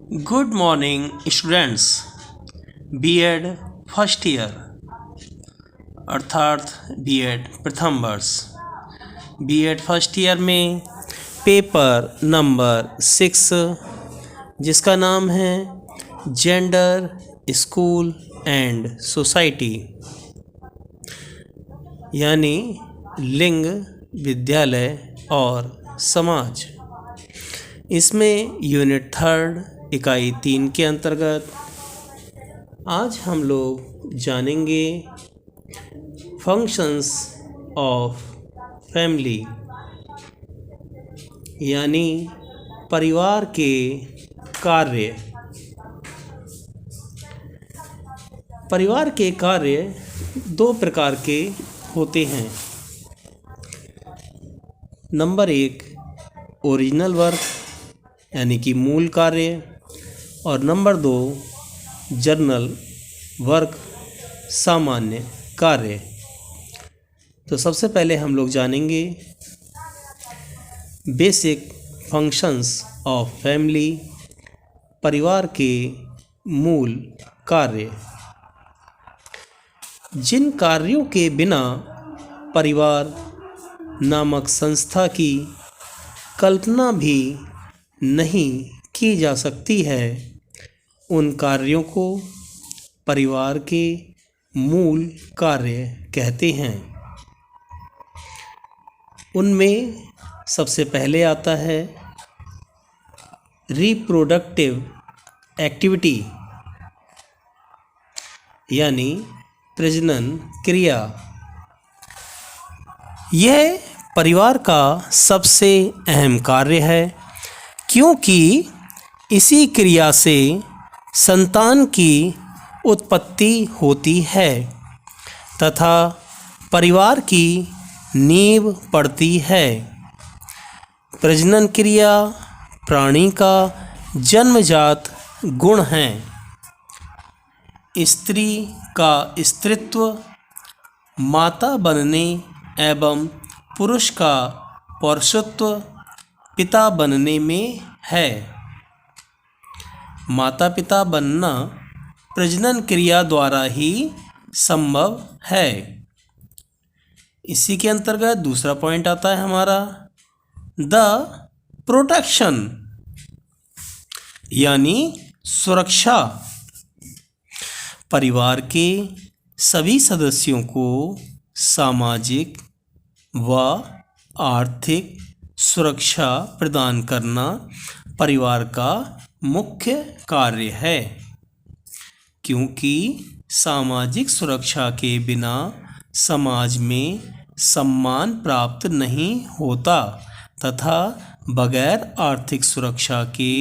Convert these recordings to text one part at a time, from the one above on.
Good morning students. B Ed first year अर्थात B Ed प्रथम वर्ष बीएड फर्स्ट ईयर में पेपर नंबर 6 जिसका नाम है जेंडर, स्कूल एंड सोसाइटी, यानी लिंग, विद्यालय और समाज। इसमें यूनिट 3 इकाई 3 के अंतर्गत आज हम लोग जानेंगे फंक्शंस ऑफ फैमिली, यानी परिवार के कार्य। परिवार के कार्य दो प्रकार के होते हैं। नंबर 1 ओरिजिनल वर्क, यानी कि मूल कार्य, और नंबर 2 जर्नल वर्क, सामान्य कार्य। तो सबसे पहले हम लोग जानेंगे बेसिक फंक्शंस ऑफ फैमिली, परिवार के मूल कार्य। जिन कार्यों के बिना परिवार नामक संस्था की कल्पना भी नहीं की जा सकती है, उन कार्यों को परिवार के मूल कार्य कहते हैं। उनमें सबसे पहले आता है रिप्रोडक्टिव एक्टिविटी, यानी प्रजनन क्रिया। यह परिवार का सबसे अहम कार्य है, क्योंकि इसी क्रिया से संतान की उत्पत्ति होती है तथा परिवार की नींव पड़ती है। प्रजनन क्रिया प्राणी का जन्मजात गुण है। स्त्री का स्त्रीत्व माता बनने एवं पुरुष का पौरुषत्व पिता बनने में है। माता पिता बनना प्रजनन क्रिया द्वारा ही संभव है। इसी के अंतर्गत दूसरा पॉइंट आता है हमारा द प्रोटेक्शन, यानी सुरक्षा। परिवार के सभी सदस्यों को सामाजिक व आर्थिक सुरक्षा प्रदान करना परिवार का मुख्य कार्य है, क्योंकि सामाजिक सुरक्षा के बिना समाज में सम्मान प्राप्त नहीं होता तथा बगैर आर्थिक सुरक्षा के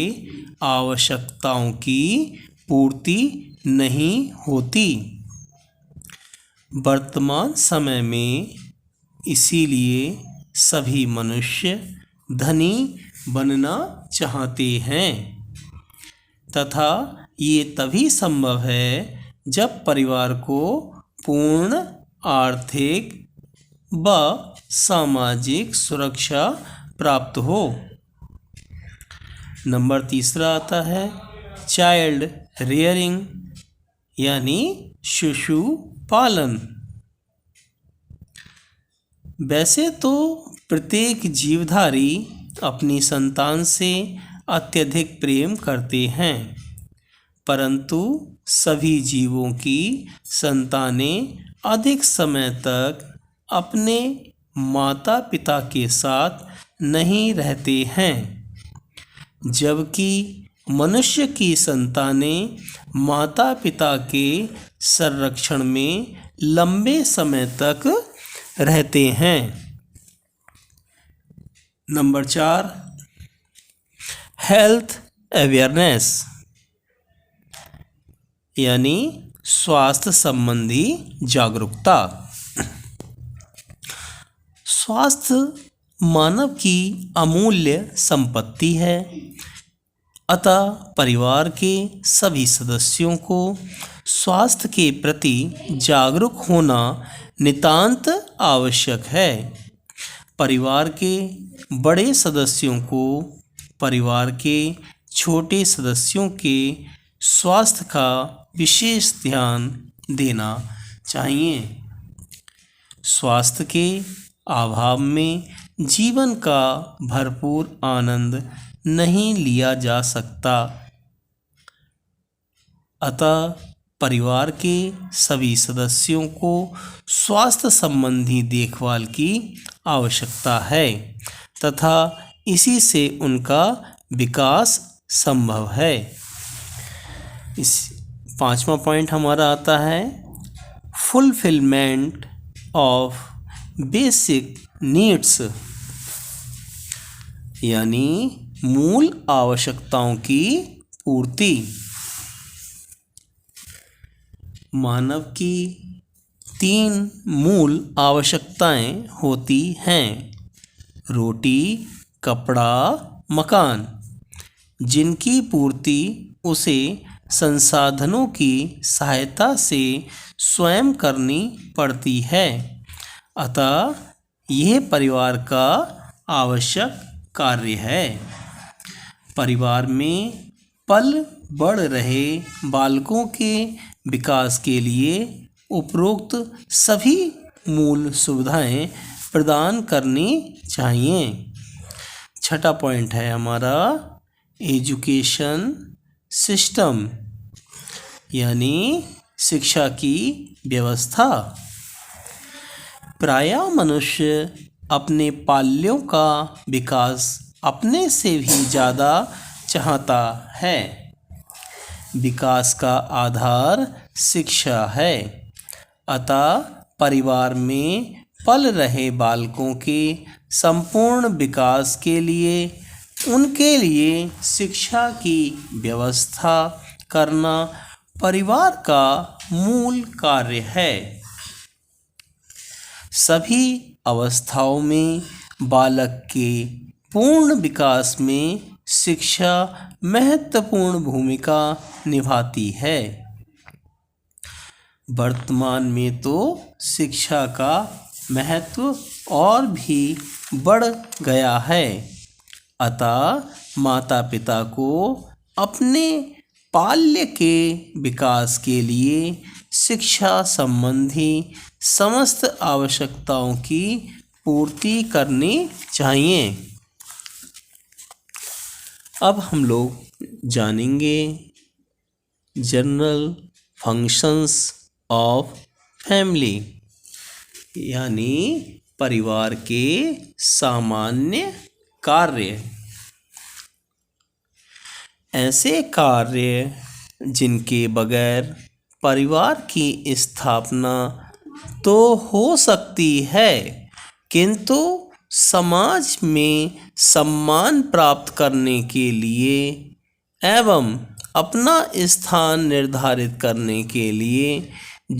आवश्यकताओं की पूर्ति नहीं होती। वर्तमान समय में इसीलिए सभी मनुष्य धनी बनना चाहते हैं तथा ये तभी संभव है जब परिवार को पूर्ण आर्थिक व सामाजिक सुरक्षा प्राप्त हो। नंबर 3 आता है चाइल्ड रियरिंग, यानी शिशु पालन। वैसे तो प्रत्येक जीवधारी अपनी संतान से अत्यधिक प्रेम करते हैं, परंतु सभी जीवों की संतानें अधिक समय तक अपने माता पिता के साथ नहीं रहते हैं, जबकि मनुष्य की संतानें माता पिता के संरक्षण में लंबे समय तक रहते हैं। नंबर 4 हेल्थ अवेयरनेस, यानी स्वास्थ्य संबंधी जागरूकता। स्वास्थ्य मानव की अमूल्य संपत्ति है, अतः परिवार के सभी सदस्यों को स्वास्थ्य के प्रति जागरूक होना नितांत आवश्यक है। परिवार के बड़े सदस्यों को परिवार के छोटे सदस्यों के स्वास्थ्य का विशेष ध्यान देना चाहिए। स्वास्थ्य के अभाव में जीवन का भरपूर आनंद नहीं लिया जा सकता। अतः परिवार के सभी सदस्यों को स्वास्थ्य संबंधी देखभाल की आवश्यकता है तथा इसी से उनका विकास संभव है। इस 5वां पॉइंट हमारा आता है फुलफिलमेंट ऑफ बेसिक नीड्स, यानी मूल आवश्यकताओं की पूर्ति। मानव की 3 मूल आवश्यकताएं होती हैं: रोटी, कपड़ा, मकान, जिनकी पूर्ति उसे संसाधनों की सहायता से स्वयं करनी पड़ती है। अतः यह परिवार का आवश्यक कार्य है। परिवार में पल बढ़ रहे बालकों के विकास के लिए उपरोक्त सभी मूल सुविधाएं प्रदान करनी चाहिए। 6वां पॉइंट है हमारा एजुकेशन सिस्टम, यानी शिक्षा की व्यवस्था। प्रायः मनुष्य अपने पाल्यों का विकास अपने से भी ज़्यादा चाहता है। विकास का आधार शिक्षा है। अतः परिवार में पल रहे बालकों के संपूर्ण विकास के लिए उनके लिए शिक्षा की व्यवस्था करना परिवार का मूल कार्य है। सभी अवस्थाओं में बालक के पूर्ण विकास में शिक्षा महत्वपूर्ण भूमिका निभाती है। वर्तमान में तो शिक्षा का महत्व और भी बढ़ गया है। अतः माता पिता को अपने बाल्य के विकास के लिए शिक्षा संबंधी समस्त आवश्यकताओं की पूर्ति करनी चाहिए। अब हम लोग जानेंगे जनरल फंक्शंस ऑफ फैमिली, यानी परिवार के सामान्य कार्य। ऐसे कार्य जिनके बगैर परिवार की स्थापना तो हो सकती है किंतु समाज में सम्मान प्राप्त करने के लिए एवं अपना स्थान निर्धारित करने के लिए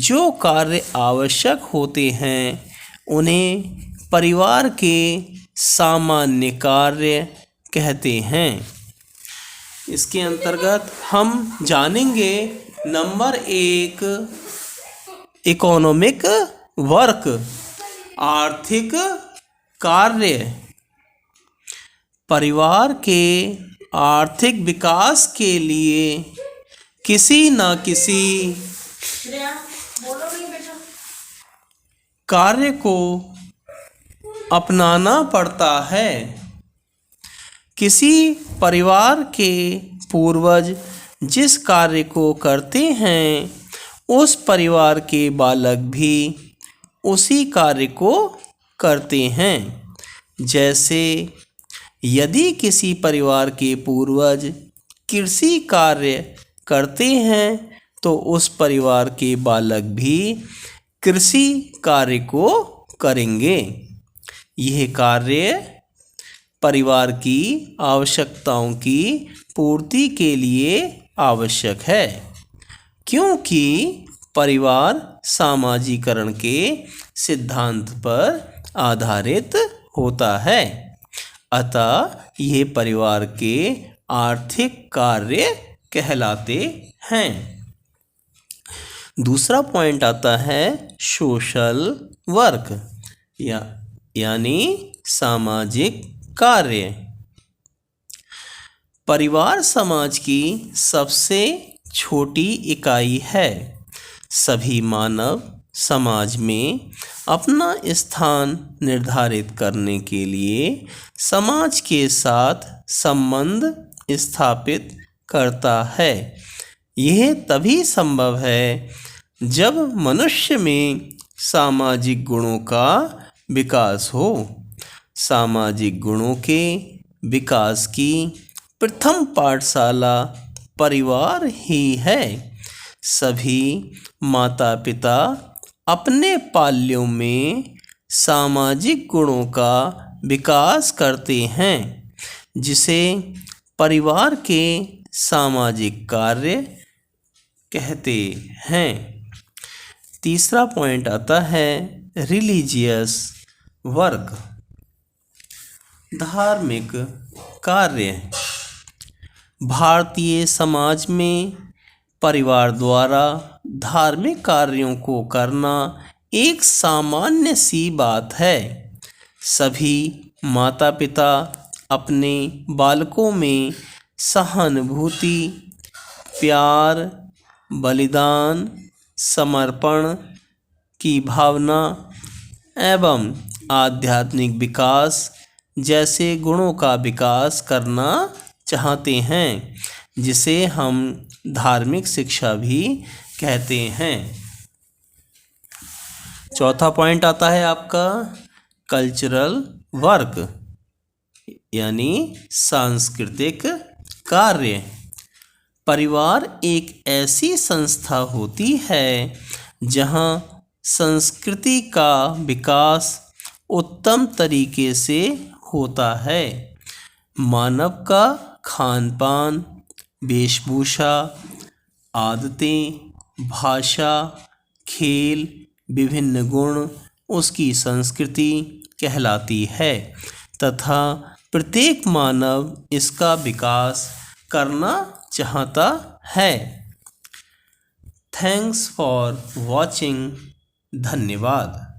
जो कार्य आवश्यक होते हैं उन्हें परिवार के सामान्य कार्य कहते हैं। इसके अंतर्गत हम जानेंगे नंबर 1 इकोनॉमिक वर्क, आर्थिक कार्य। परिवार के आर्थिक विकास के लिए किसी न किसी कार्य को अपनाना पड़ता है। किसी परिवार के पूर्वज जिस कार्य को करते हैं उस परिवार के बालक भी उसी कार्य को करते हैं। जैसे यदि किसी परिवार के पूर्वज कृषि कार्य करते हैं तो उस परिवार के बालक भी कृषि कार्य को करेंगे। यह कार्य परिवार की आवश्यकताओं की पूर्ति के लिए आवश्यक है, क्योंकि परिवार सामाजिकरण के सिद्धांत पर आधारित होता है। अतः ये परिवार के आर्थिक कार्य कहलाते हैं। दूसरा पॉइंट आता है सोशल वर्क, यानी सामाजिक कार्य। परिवार समाज की सबसे छोटी इकाई है। सभी मानव समाज में अपना स्थान निर्धारित करने के लिए समाज के साथ संबंध स्थापित करता है। यह तभी संभव है जब मनुष्य में सामाजिक गुणों का विकास हो। सामाजिक गुणों के विकास की प्रथम पाठशाला परिवार ही है। सभी माता पिता अपने पाल्यों में सामाजिक गुणों का विकास करते हैं, जिसे परिवार के सामाजिक कार्य कहते हैं। तीसरा पॉइंट आता है रिलीजियस वर्क, धार्मिक कार्य। भारतीय समाज में परिवार द्वारा धार्मिक कार्यों को करना एक सामान्य सी बात है। सभी माता पिता अपने बालकों में सहानुभूति, प्यार, बलिदान, समर्पण की भावना एवं आध्यात्मिक विकास जैसे गुणों का विकास करना चाहते हैं, जिसे हम धार्मिक शिक्षा भी कहते हैं। चौथा पॉइंट आता है आपका कल्चरल वर्क, यानी सांस्कृतिक कार्य। परिवार एक ऐसी संस्था होती है जहां संस्कृति का विकास उत्तम तरीके से होता है। मानव का खान पान, वेशभूषा, आदतें, भाषा, खेल, विभिन्न गुण उसकी संस्कृति कहलाती है तथा प्रत्येक मानव इसका विकास करना चाहता है। Thanks for watching. धन्यवाद।